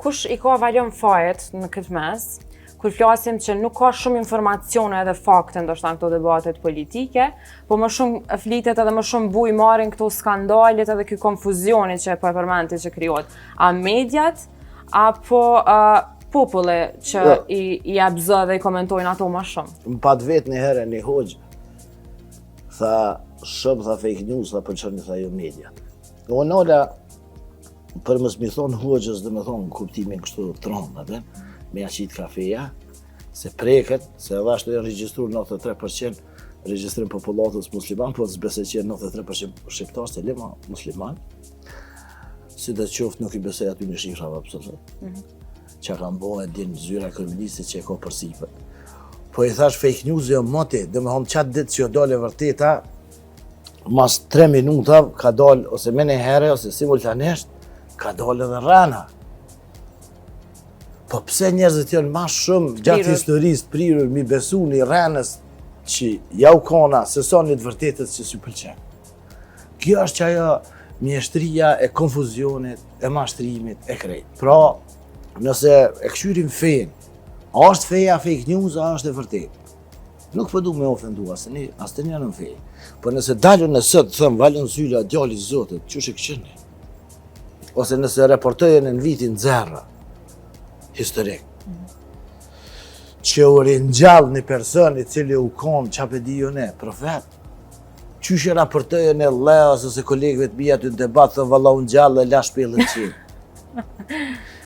kush i ka valion fajet në këtë mes, kur flasim që nuk ka shumë informacione edhe fakte ndoshta në këto debatet politike, po më shumë flitet edhe më shumë buj marrin këto skandalet edhe ky konfuzioni që po e përmendti që krijohet. A mediat apo populli që i abzë dhe i komentojnë ato më shumë? Më pat vetë një herë një hoxh tha shumë tha fake news tha pëlqen tha jo mediat. Unola për mos mi thon hoxhës dhe më thon kuptimin kështu tronë, me aqit kafeja, se preket, se edhe ashtu janë regjistruar 93% regjistrim popullatës musliman, po të besoj që 93% shqiptarë se lema musliman, si dhe qoftë nuk i besoj aty në shifrave absolut. Që kanë bëhe din zyra kriminalistit që e ka përsipër. Po i thash fake news jo moti, dhe me thonë qatë ditë që jo dole vërteta, mas 3 minuta ka dal ose me një herë, ose simultanisht, ka dal edhe rana. Po pse njerëzit janë ma shumë gjatë historisë prirur mi besu një rrenës që ja u kona se sa një të vërtetës që s'ju pëlqen. Kjo është që ajo mjeshtria e konfuzionit, e mashtrimit, e krejt. Pra, nëse e këshyrim fejnë, a është feja fake news, a është e vërtet. Nuk përdu me ofendu asë të një në fejnë. Po nëse dalën në sëtë, thëmë, valën zyla djali zotit, që shë këshëni? Ose nëse reportojën në vitin zerra, historik. Që u ringjall një person i cili u konë qape di jo ne, profet. Qyshe raportojën e Leos ose kolegëve të mija të debat, thë valla unë gjallë e la shpellën qimë.